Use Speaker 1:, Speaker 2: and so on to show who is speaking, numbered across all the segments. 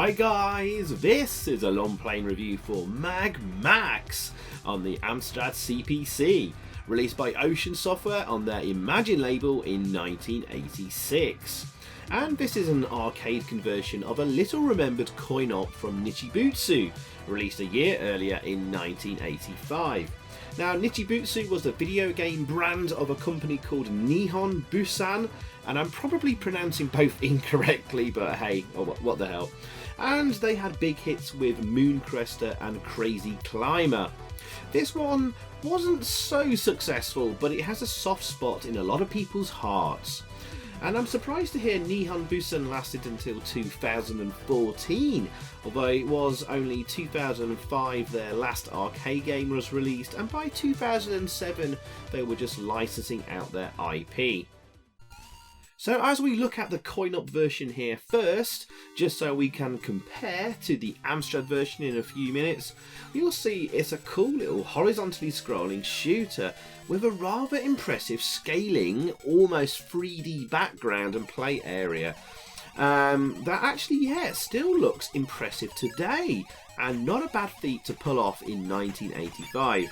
Speaker 1: Alright guys, this is a Longplay review for Mag Max on the Amstrad CPC, released by Ocean Software on their Imagine label in 1986. And this is an arcade conversion of a little remembered coin-op from Nichibutsu, released a year earlier in 1985. Now, Nichibutsu was the video game brand of a company called Nihon Busan, and I'm probably pronouncing both incorrectly, but hey, what the hell. And they had big hits with Mooncrester and Crazy Climber. This one wasn't so successful, but it has a soft spot in a lot of people's hearts. And I'm surprised to hear Nihon Busan lasted until 2014, although it was only 2005 their last arcade game was released, and by 2007 they were just licensing out their IP. So as we look at the coin-op version here first, just so we can compare to the Amstrad version in a few minutes, you'll see it's a cool little horizontally scrolling shooter with a rather impressive scaling, almost 3D background and play area. That actually, still looks impressive today, and not a bad feat to pull off in 1985.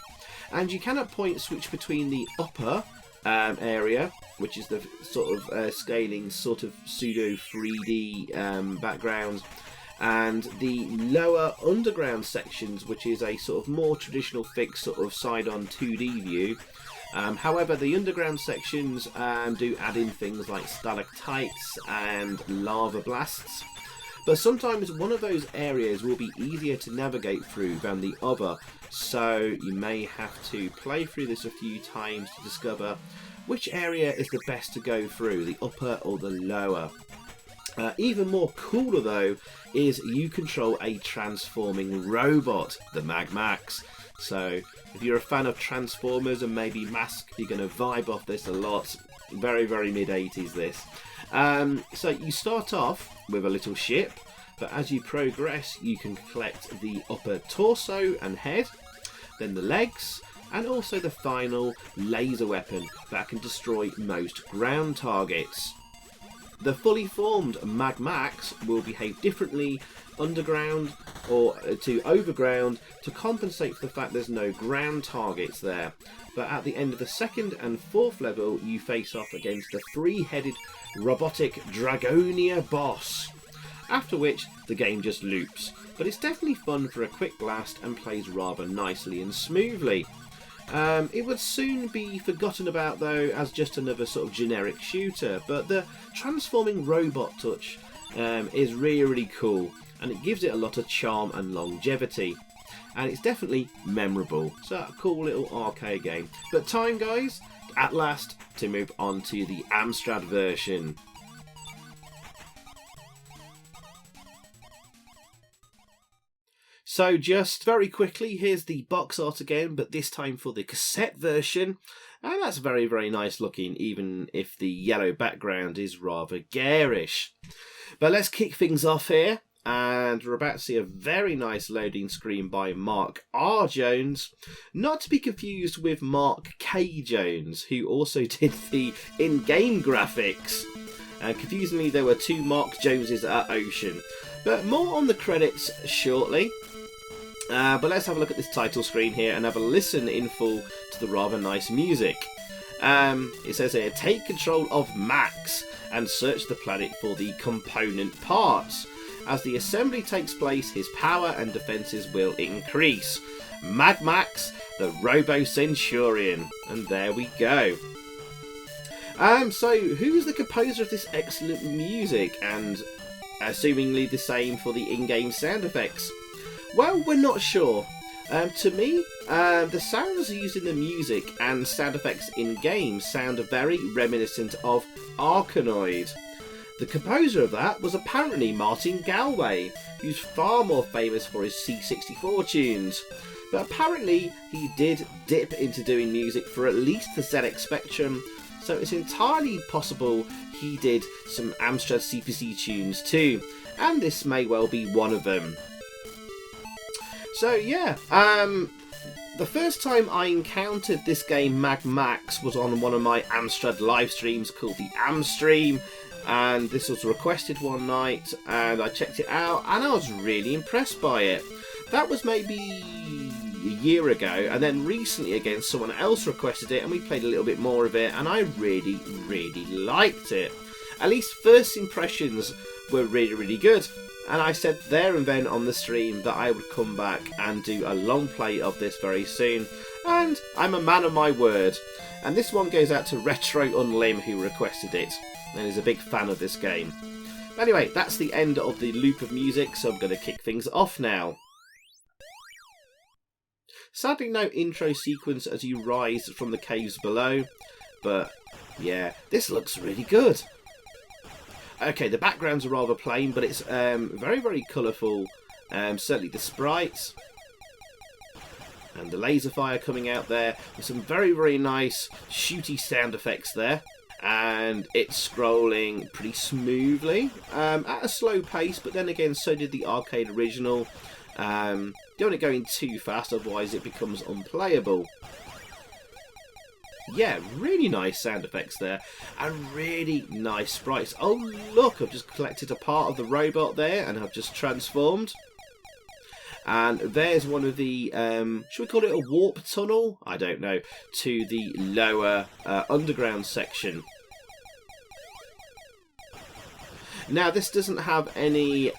Speaker 1: And you can at points switch between the upper area, which is the sort of scaling sort of pseudo 3D background, and the lower underground sections, which is a sort of more traditional fixed sort of side-on 2D view. However, the underground sections do add in things like stalactites and lava blasts. But sometimes one of those areas will be easier to navigate through than the other, so you may have to play through this a few times to discover which area is the best to go through, the upper or the lower. Even more cooler though is you control a transforming robot, the Mag Max. So if you're a fan of Transformers and maybe Mask, you're going to vibe off this a lot. Very, very mid-80s this. So you start off with a little ship, but as you progress you can collect the upper torso and head, then the legs, and also the final laser weapon that can destroy most ground targets. The fully formed Mag Max will behave differently underground or to overground to compensate for the fact there's no ground targets there. But at the end of the second and fourth level you face off against the three-headed robotic Dragonia boss, after which the game just loops. But it's definitely fun for a quick blast and plays rather nicely and smoothly. It would soon be forgotten about though as just another sort of generic shooter, but the transforming robot touch is really, really cool, and it gives it a lot of charm and longevity, and it's definitely memorable. So a cool little arcade game. But time, guys, at last to move on to the Amstrad version. So just very quickly, here's the box art again, but this time for the cassette version. And that's very, very nice looking, even if the yellow background is rather garish. But let's kick things off here, and we're about to see a very nice loading screen by Mark R. Jones, not to be confused with Mark K. Jones, who also did the in-game graphics. Confusingly, there were two Mark Joneses at Ocean. But more on the credits shortly. But let's have a look at this title screen here and have a listen in full to the rather nice music. It says here, take control of Max and search the planet for the component parts. As the assembly takes place, his power and defences will increase. Mag Max, the Robo Centurion. And there we go. So who is the composer of this excellent music, and assumingly the same for the in-game sound effects? Well, we're not sure. To me, the sounds used in the music and sound effects in-game sound very reminiscent of Arkanoid. The composer of that was apparently Martin Galway, who's far more famous for his C64 tunes. But apparently he did dip into doing music for at least the ZX Spectrum, so it's entirely possible he did some Amstrad CPC tunes too, and this may well be one of them. So yeah, the first time I encountered this game Mag Max was on one of my Amstrad live streams called the Amstream. and this was requested one night, and I checked it out, and I was really impressed by it. That was maybe a year ago, and then recently again someone else requested it, and we played a little bit more of it, and I really liked it. At least first impressions were really good, and I said there and then on the stream that I would come back and do a long play of this very soon, and I'm a man of my word. And this one goes out to Retro Unlim, who requested it and is a big fan of this game. Anyway, that's the end of the loop of music, so I'm going to kick things off now. Sadly, no intro sequence as you rise from the caves below, but yeah, this looks really good. Okay, the backgrounds are rather plain, but it's very colourful. Certainly the sprites and the laser fire coming out there with some very nice shooty sound effects there. And it's scrolling pretty smoothly at a slow pace, but then again, so did the arcade original. Don't want to go in too fast, otherwise it becomes unplayable. Yeah, really nice sound effects there, and really nice sprites. Oh look, I've just collected a part of the robot there, and I've just transformed. And there's one of the, should we call it a warp tunnel? I don't know, to the lower underground section. Now this doesn't have any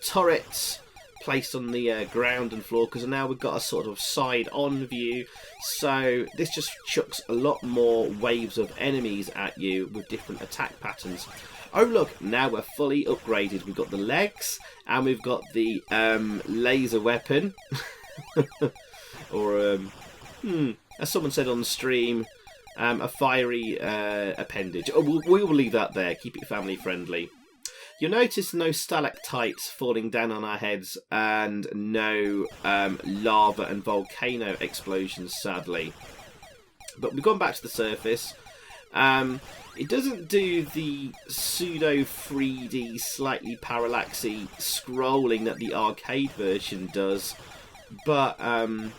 Speaker 1: turrets placed on the ground and floor, because now we've got a sort of side-on view, so this just chucks a lot more waves of enemies at you with different attack patterns. Oh look, now we're fully upgraded. We've got the legs, and we've got the laser weapon, or as someone said on the stream, a fiery appendage. Oh, we will leave that there, keep it family friendly. You'll notice no stalactites falling down on our heads, and no lava and volcano explosions, sadly. But we've gone back to the surface. It doesn't do the pseudo 3D, slightly parallaxy scrolling that the arcade version does, but and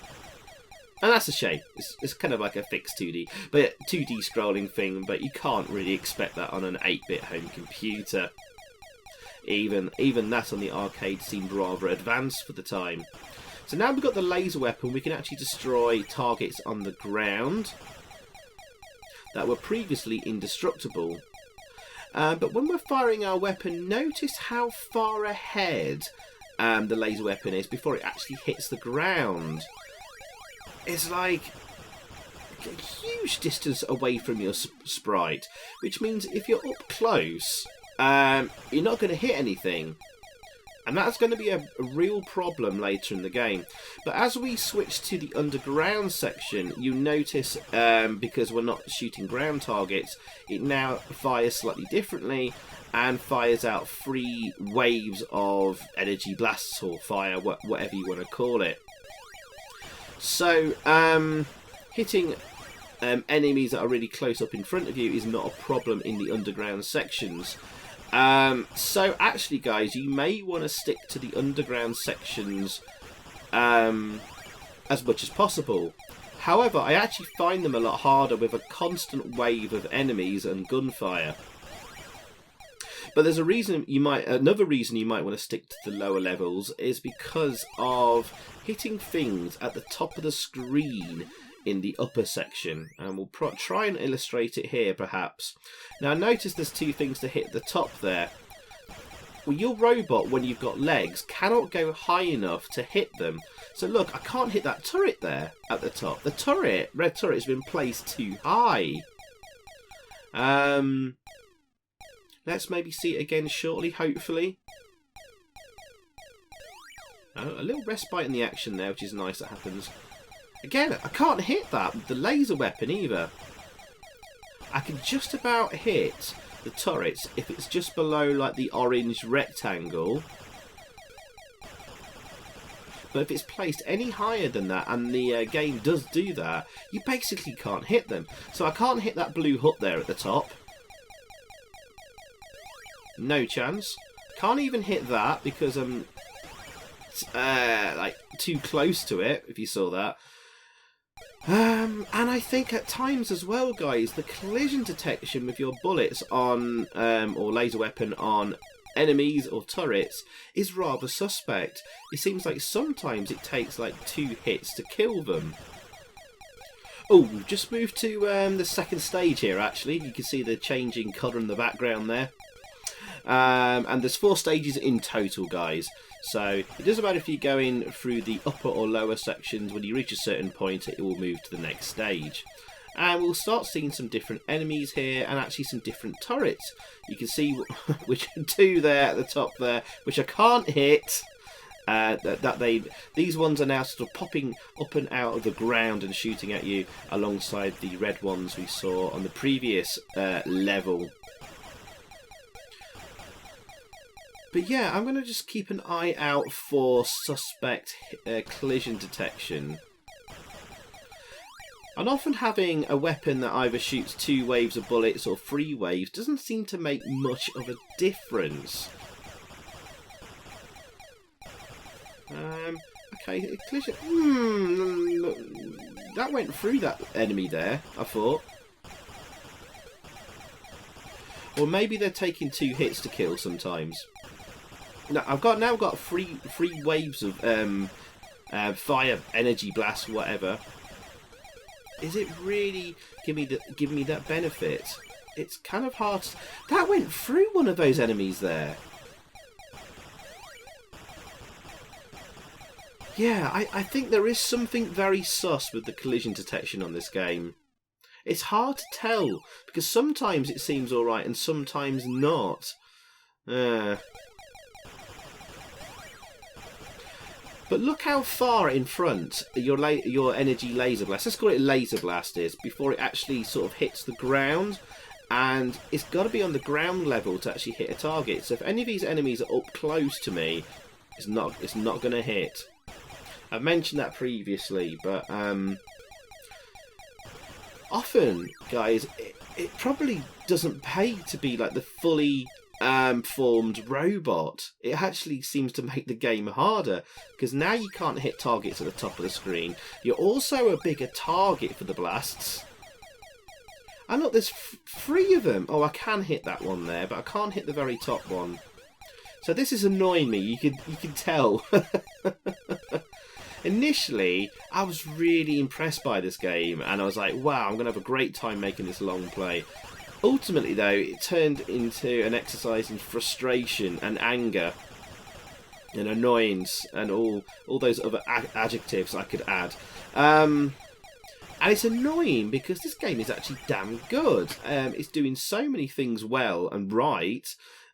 Speaker 1: that's a shame. It's kind of like a fixed 2D, but 2D scrolling thing. But you can't really expect that on an 8-bit home computer. Even that on the arcade seemed rather advanced for the time. So now we've got the laser weapon, we can actually destroy targets on the ground that were previously indestructible. But when we're firing our weapon, notice how far ahead the laser weapon is before it actually hits the ground. It's like a huge distance away from your sprite, which means if you're up close, you're not going to hit anything, and that's going to be a real problem later in the game. But as we switch to the underground section, you notice, because we're not shooting ground targets, it now fires slightly differently and fires out 3 waves of energy blasts or fire, whatever you want to call it. So hitting enemies that are really close up in front of you is not a problem in the underground sections. So actually, guys, you may want to stick to the underground sections as much as possible. However, I actually find them a lot harder with a constant wave of enemies and gunfire. But there's another reason you might want to stick to the lower levels is because of hitting things at the top of the screen in the upper section, and we'll try and illustrate it here perhaps. Now notice there's 2 things to hit at the top there. Well, your robot, when you've got legs, cannot go high enough to hit them. So look, I can't hit that turret there at the top. The red turret has been placed too high. Let's maybe see it again shortly, hopefully. Oh, a little respite in the action there, which is nice that happens. Again, I can't hit that with the laser weapon either. I can just about hit the turrets if it's just below like the orange rectangle. But if it's placed any higher than that, and the game does do that, you basically can't hit them. So I can't hit that blue hut there at the top. No chance. Can't even hit that because I'm like too close to it, if you saw that. And I think at times as well, guys, the collision detection with your bullets on, or laser weapon on enemies or turrets is rather suspect. It seems like sometimes it takes like 2 hits to kill them. Oh, we've just moved to the second stage here, actually. You can see the changing colour in the background there. And there's 4 stages in total, guys. So it doesn't matter if you're going through the upper or lower sections. When you reach a certain point, it will move to the next stage. And we'll start seeing some different enemies here and actually some different turrets. You can see which are 2 there at the top there, which I can't hit. These ones are now sort of popping up and out of the ground and shooting at you alongside the red ones we saw on the previous level. But yeah, I'm going to just keep an eye out for suspect collision detection. And often having a weapon that either shoots 2 waves of bullets or 3 waves doesn't seem to make much of a difference. Okay, collision. That went through that enemy there, I thought. Or maybe they're taking 2 hits to kill sometimes. No, I've now got three waves of fire, energy blast, whatever. Is it really giving me that benefit? It's kind of hard. That went through one of those enemies there. Yeah, I think there is something very sus with the collision detection on this game. It's hard to tell because sometimes it seems alright and sometimes not. But look how far in front your energy laser blast, let's call it laser blast, is before it actually sort of hits the ground. And it's got to be on the ground level to actually hit a target. So if any of these enemies are up close to me, it's not going to hit. I've mentioned that previously, but often, guys, it probably doesn't pay to be like the fully formed robot. It actually seems to make the game harder because now you can't hit targets at the top of the screen. You're also a bigger target for the blasts. And look, there's 3 of them. Oh, I can hit that one there, but I can't hit the very top one. So this is annoying me. You can tell. Initially, I was really impressed by this game, and I was like, wow, I'm going to have a great time making this long play. Ultimately, though, it turned into an exercise in frustration and anger and annoyance and all those other adjectives I could add. And it's annoying because this game is actually damn good. It's doing so many things well and right.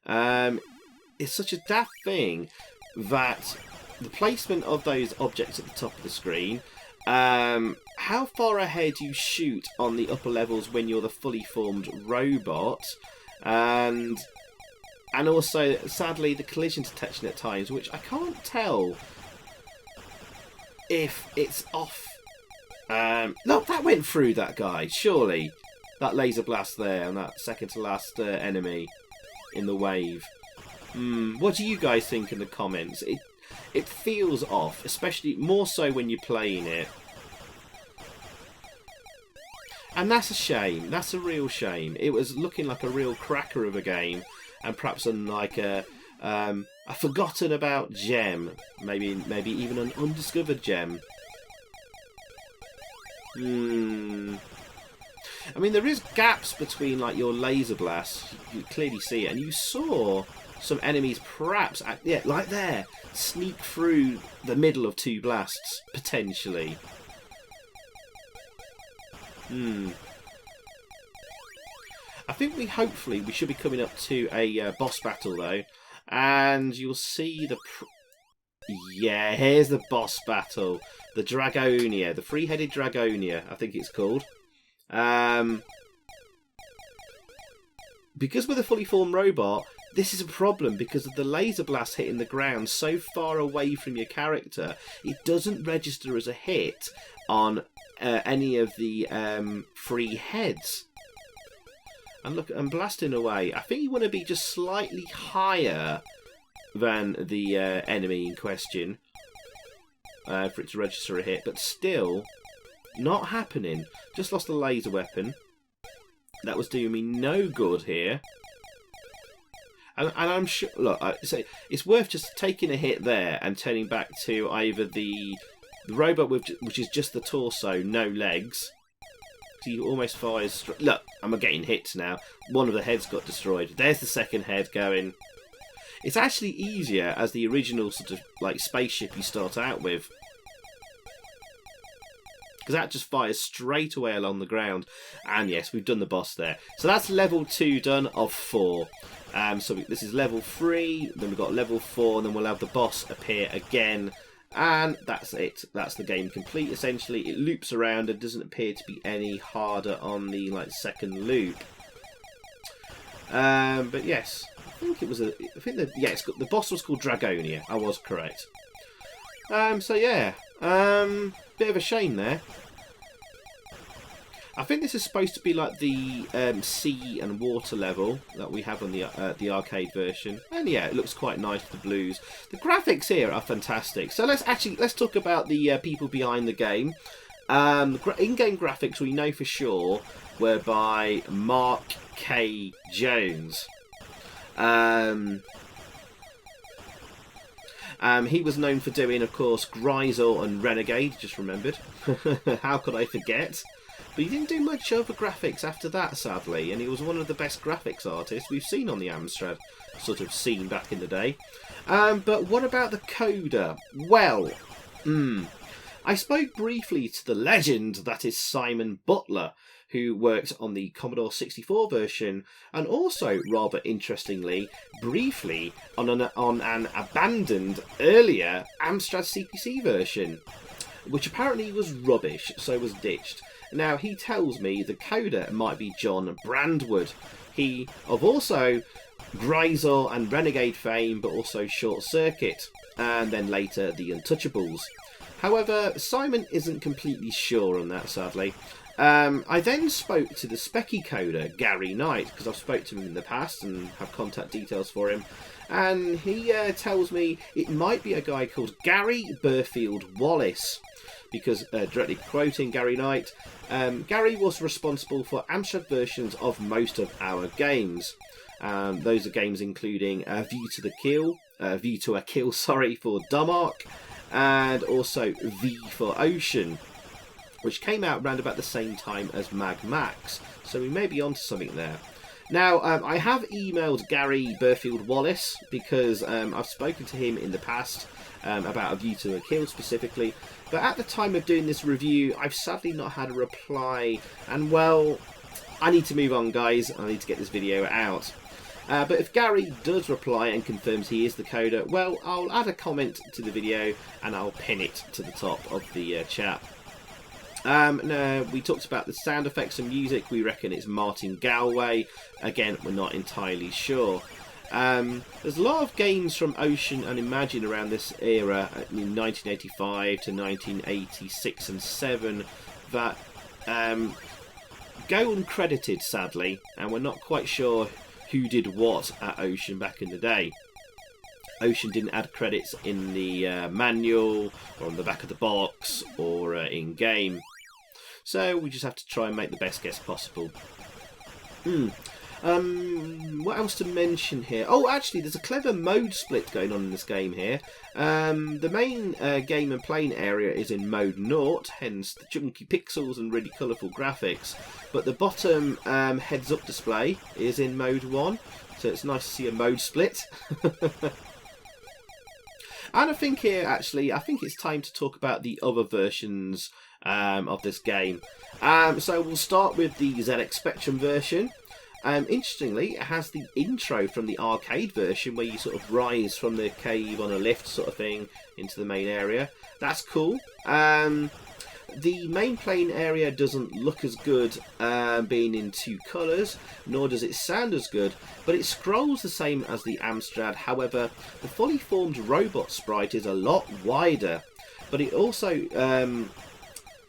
Speaker 1: It's such a daft thing that the placement of those objects at the top of the screen, how far ahead you shoot on the upper levels when you're the fully formed robot, and also, sadly, the collision detection at times, which I can't tell if it's off. Look, that went through that guy, surely. That laser blast there and that second to last enemy in the wave. What do you guys think in the comments? It feels off, especially more so when you're playing it. And that's a shame. That's a real shame. It was looking like a real cracker of a game, and perhaps like a forgotten about gem, maybe even an undiscovered gem. I mean, there is gaps between like your laser blasts. You clearly see it, and you saw some enemies perhaps, like there, sneak through the middle of 2 blasts, potentially. I think hopefully we should be coming up to a boss battle though, and you'll see yeah, here's the boss battle. The Dragonia, the 3-headed Dragonia, I think it's called. Because with a fully formed robot, this is a problem because of the laser blast hitting the ground so far away from your character, it doesn't register as a hit on any of the 3 heads. And look, I'm blasting away. I think you want to be just slightly higher than the enemy in question for it to register a hit, but still, Not happening. Just lost a laser weapon. That was doing me no good here. And I'm sure... Look, it's worth just taking a hit there and turning back to either the robot, which is just the torso, no legs. He almost fires... Look, I'm getting hits now. One of the heads got destroyed. There's the second head going. It's actually easier as the original sort of like spaceship you start out with. Because that just fires straight away along the ground. And yes, we've done the boss there. So that's level 2 done of 4. So this is level 3, then we've got level 4, and then we'll have the boss appear again. And that's it. That's the game complete, essentially. It loops around and doesn't appear to be any harder on the second loop. But yes, I think it was the boss was called Dragonia. I was correct. So yeah, bit of a shame there. I think this is supposed to be like the sea and water level that we have on the arcade version, and yeah, it looks quite nice with the blues. The graphics here are fantastic. So let's talk about the people behind the game. In-game graphics we know for sure were by Mark K. Jones. He was known for doing, of course, Gryzor and Renegade. Just remembered. How could I forget? But he didn't do much over graphics after that, sadly, and he was one of the best graphics artists we've seen on the Amstrad sort of scene back in the day. But what about the coder? Well, I spoke briefly to the legend that is Simon Butler, who worked on the Commodore 64 version, and also, rather interestingly, briefly on an abandoned earlier Amstrad CPC version, which apparently was rubbish, so was ditched. Now, he tells me the coder might be John Brandwood. He of also Gryzor and Renegade fame, but also Short Circuit, and then later the Untouchables. However, Simon isn't completely sure on that, sadly. I then spoke to the Specky coder, Gary Knight, because I've spoke to him in the past and have contact details for him. And he tells me it might be a guy called Gary Burfield Wallace, because, directly quoting Gary Knight, Gary was responsible for Amstrad versions of most of our games. Those are games including View to a Kill, for Dumark, and also V for Ocean, which came out around about the same time as Mag Max. So we may be onto something there. Now, I have emailed Gary Burfield Wallace because I've spoken to him in the past about A View to a Kill specifically, but at the time of doing this review, I've sadly not had a reply, and well, I need to move on, guys. I need to get this video out. But if Gary does reply and confirms he is the coder, well, I'll add a comment to the video and I'll pin it to the top of the chat. Now, we talked about the sound effects and music. We reckon it's Martin Galway. Again, we're not entirely sure. There's a lot of games from Ocean and Imagine around this era, in 1985 to 1986 and 7, that go uncredited, sadly, and we're not quite sure who did what at Ocean back in the day. Ocean didn't add credits in the manual, or on the back of the box, or in-game. So we just have to try and make the best guess possible. What else to mention here? Oh, actually, there's a clever mode split going on in this game here. The main game and playing area is in mode 0, hence the chunky pixels and really colourful graphics. But the bottom heads-up display is in mode 1, so it's nice to see a mode split. And I think here, actually, I think it's time to talk about the other versions of this game. So we'll start with the ZX Spectrum version. Interestingly, it has the intro from the arcade version where you sort of rise from the cave on a lift sort of thing into the main area. That's cool. The main playing area doesn't look as good being in 2 colours, nor does it sound as good, but it scrolls the same as the Amstrad. However, the fully formed robot sprite is a lot wider, but it also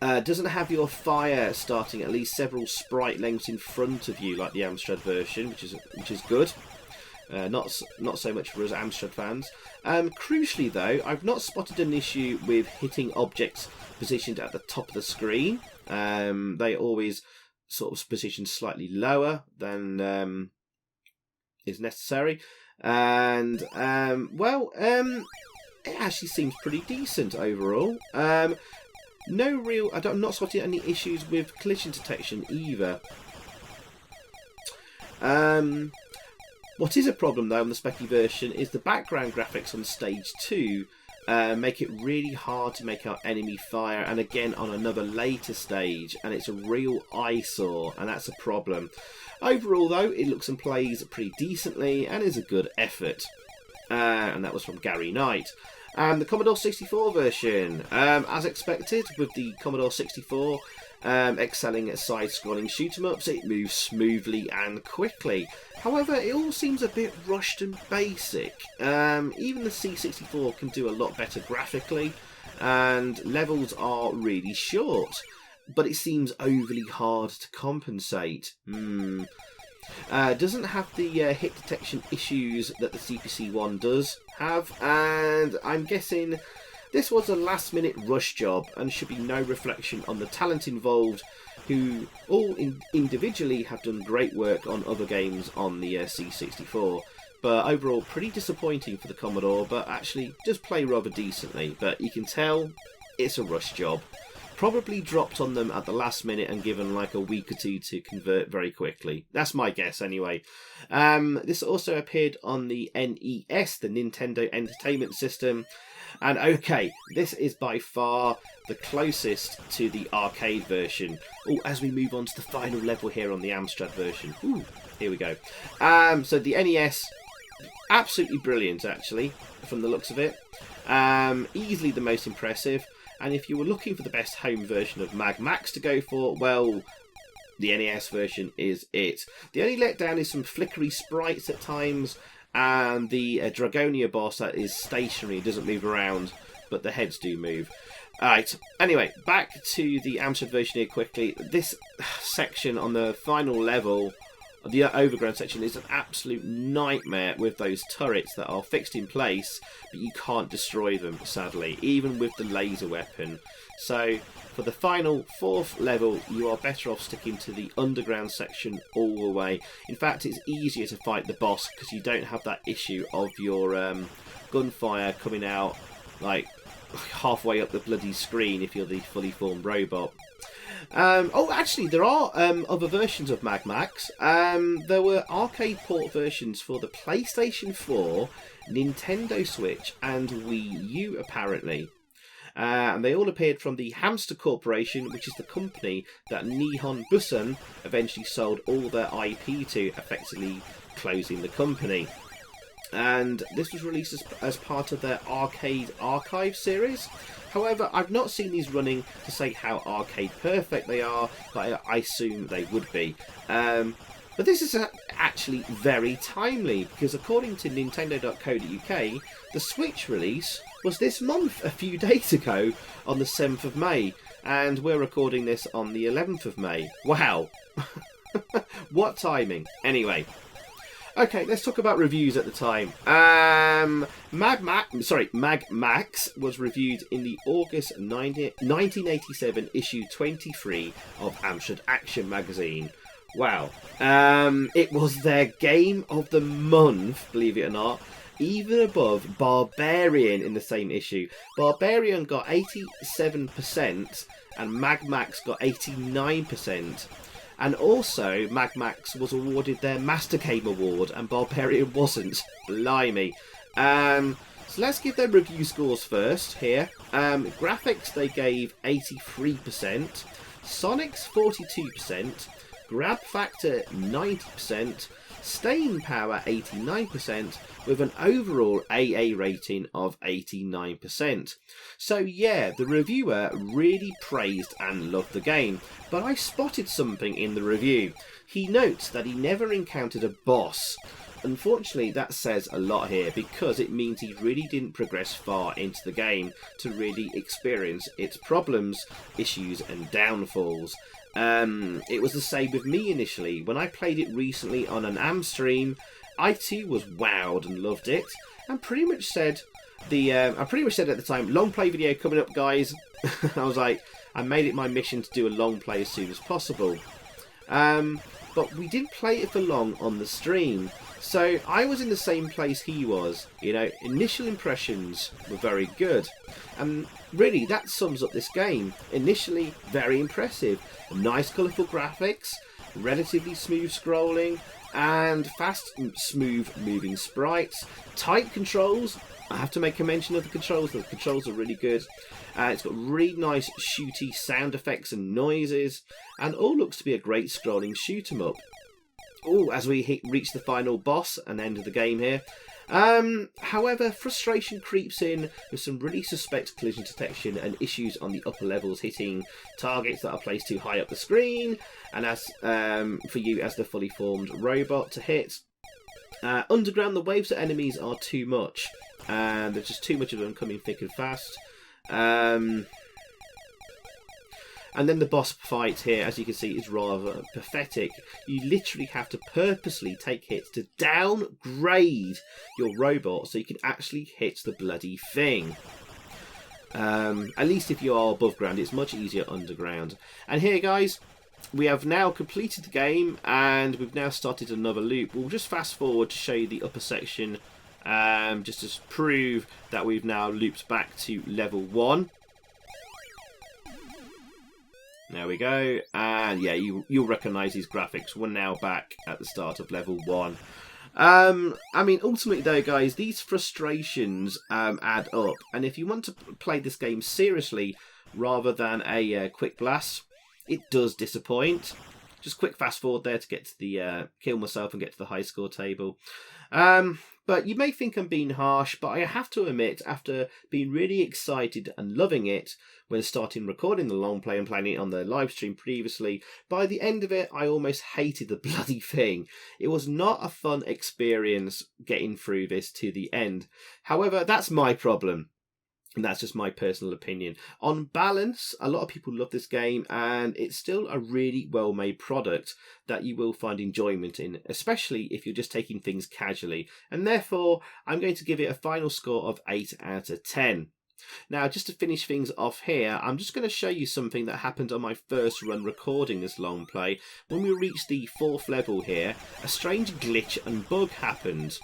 Speaker 1: doesn't have your fire starting at least several sprite lengths in front of you like the Amstrad version, which is good. Not so much for us Amstrad fans. Crucially though, I've not spotted an issue with hitting objects positioned at the top of the screen. They always sort of positioned slightly lower than is necessary. And it actually seems pretty decent overall. I'm not spotting any issues with collision detection either. What is a problem though on the Specky version is the background graphics on stage 2 make it really hard to make out enemy fire, and again on another later stage, and it's a real eyesore, and that's a problem. Overall though, it looks and plays pretty decently and is a good effort. And that was from Gary Knight. The Commodore 64 version, as expected, with the Commodore 64 excelling at side-scrolling shoot-em-ups, it moves smoothly and quickly. However, it all seems a bit rushed and basic. Even the C64 can do a lot better graphically, and levels are really short, but it seems overly hard to compensate. Doesn't have the hit detection issues that the CPC one does have, and I'm guessing this was a last minute rush job and should be no reflection on the talent involved, who all individually have done great work on other games on the C64. But overall pretty disappointing for the Commodore, but actually does play rather decently. But you can tell it's a rush job. Probably dropped on them at the last minute and given like a week or two to convert very quickly. That's my guess anyway. This also appeared on the NES, the Nintendo Entertainment System. And okay, this is by far the closest to the arcade version. Oh, as we move on to the final level here on the Amstrad version. Ooh, here we go. So the NES, absolutely brilliant actually, from the looks of it. Easily the most impressive. And if you were looking for the best home version of Mag Max to go for, well, the NES version is it. The only letdown is some flickery sprites at times, and the Dragonia boss that is stationary, doesn't move around, but the heads do move. Alright, anyway, back to the Amstrad version here quickly. This section on the final level, the overground section, is an absolute nightmare with those turrets that are fixed in place, but you can't destroy them, sadly, even with the laser weapon. So, for the final 4th level, you are better off sticking to the underground section all the way. In fact, it's easier to fight the boss because you don't have that issue of your gunfire coming out like halfway up the bloody screen if you're the fully formed robot. Actually, there are other versions of Mag Max. There were arcade port versions for the PlayStation 4, Nintendo Switch, and Wii U, apparently. And they all appeared from the Hamster Corporation, which is the company that Nihon Busan eventually sold all their IP to, effectively closing the company. And this was released as part of their Arcade Archive series. However, I've not seen these running to say how arcade perfect they are, but I assume they would be. But this is actually very timely, because according to Nintendo.co.uk, the Switch release was this month, a few days ago, on the 7th of May, and we're recording this on the 11th of May. Wow! What timing? Anyway. Okay, let's talk about reviews at the time. Mag Max was reviewed in the August 1987 issue 23 of Amstrad Action magazine. Wow. It was their game of the month, believe it or not, even above Barbarian in the same issue. Barbarian got 87% and Mag Max got 89%. And also, Mag Max was awarded their Master Game Award, and Barbarian wasn't. Blimey. So let's give their review scores first here. Graphics, they gave 83%. Sonics, 42%. Grab factor, 90%. Staying power, 89%. With an overall AA rating of 89%. So yeah, the reviewer really praised and loved the game, but I spotted something in the review. He notes that he never encountered a boss. Unfortunately, that says a lot here, because it means he really didn't progress far into the game to really experience its problems, issues and downfalls. It was the same with me initially. When I played it recently on an Am stream, I too was wowed and loved it, and pretty much said at the time, long play video coming up, guys. I was like, I made it my mission to do a long play as soon as possible. But we didn't play it for long on the stream. So I was in the same place he was. You know, initial impressions were very good. And really, that sums up this game. Initially, very impressive. Nice colourful graphics, relatively smooth scrolling, and fast, smooth moving sprites. Tight controls. I have to make a mention of the controls. The controls are really good. It's got really nice shooty sound effects and noises, and all looks to be a great scrolling shoot 'em up. Oh, as we reach the final boss and end of the game here. However, frustration creeps in with some really suspect collision detection and issues on the upper levels, hitting targets that are placed too high up the screen, and as for you as the fully formed robot to hit. Underground, the waves of enemies are too much, and there's just too much of them coming thick and fast. And then the boss fight here, as you can see, is rather pathetic. You literally have to purposely take hits to downgrade your robot so you can actually hit the bloody thing. At least if you are above ground, it's much easier underground. And here, guys, we have now completed the game, and we've now started another loop. We'll just fast forward to show you the upper section, just to prove that we've now looped back to level 1. There we go, and yeah, you'll recognise these graphics. We're now back at the start of level 1. I mean, ultimately though, guys, these frustrations add up, and if you want to play this game seriously rather than a quick blast, it does disappoint. Just quick fast forward there to get to the kill myself and get to the high score table. But you may think I'm being harsh, but I have to admit, after being really excited and loving it when starting recording the long play and playing it on the live stream previously, by the end of it I almost hated the bloody thing. It was not a fun experience getting through this to the end. However, that's my problem. And that's just my personal opinion. On balance, a lot of people love this game, and it's still a really well-made product that you will find enjoyment in, especially if you're just taking things casually. And therefore, I'm going to give it a final score of 8 out of 10. Now, just to finish things off here, I'm just going to show you something that happened on my first run recording this long play. When we reached the 4th level here, a strange glitch and bug happened.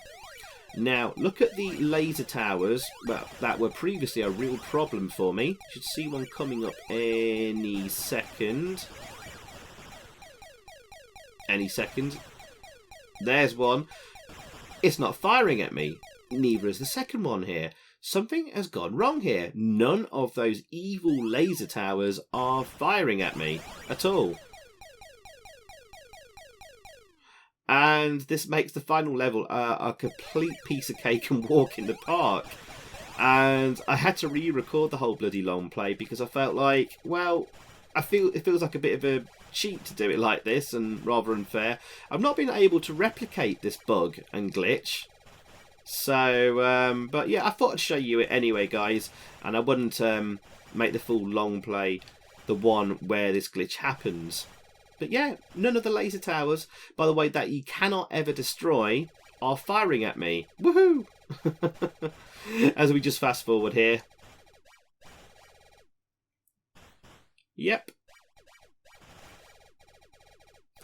Speaker 1: Now, look at the laser towers, well, that were previously a real problem for me. You should see one coming up any second. Any second. There's one. It's not firing at me. Neither is the second one here. Something has gone wrong here. None of those evil laser towers are firing at me at all. And this makes the final level a complete piece of cake and walk in the park. And I had to re-record the whole bloody long play because I felt like, well, it feels like a bit of a cheat to do it like this and rather unfair. I've not been able to replicate this bug and glitch. So, but yeah, I thought I'd show you it anyway, guys. And I wouldn't make the full long play the one where this glitch happens. But yeah, none of the laser towers, by the way, that you cannot ever destroy, are firing at me. Woohoo! As we just fast forward here. Yep.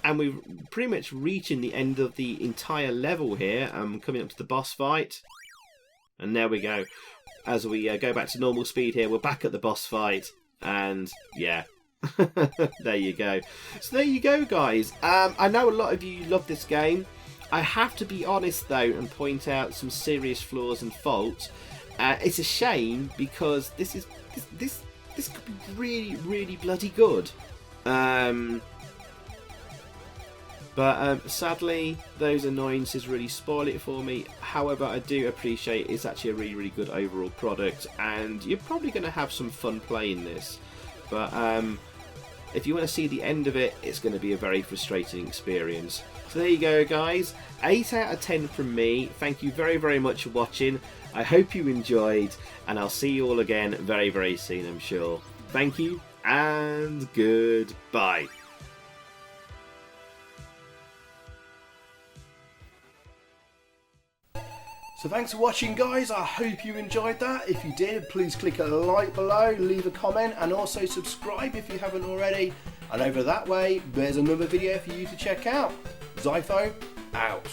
Speaker 1: And we're pretty much reaching the end of the entire level here. Coming up to the boss fight. And there we go. As we go back to normal speed here, we're back at the boss fight. And yeah. There you go. So there you go, guys. I know a lot of you love this game. I have to be honest though and point out some serious flaws and faults. It's a shame because this could be really, really bloody good. But sadly, those annoyances really spoil it for me. However, I do appreciate it's actually a really, really good overall product, and you're probably going to have some fun playing this. But if you want to see the end of it, it's going to be a very frustrating experience. So there you go, guys. 8 out of 10 from me. Thank you very, very much for watching. I hope you enjoyed, and I'll see you all again very, very soon, I'm sure. Thank you, and goodbye.
Speaker 2: So thanks for watching, guys. I hope you enjoyed that. If you did, please click a like below, leave a comment, and also subscribe if you haven't already. And over that way, there's another video for you to check out. Xyphoe, out.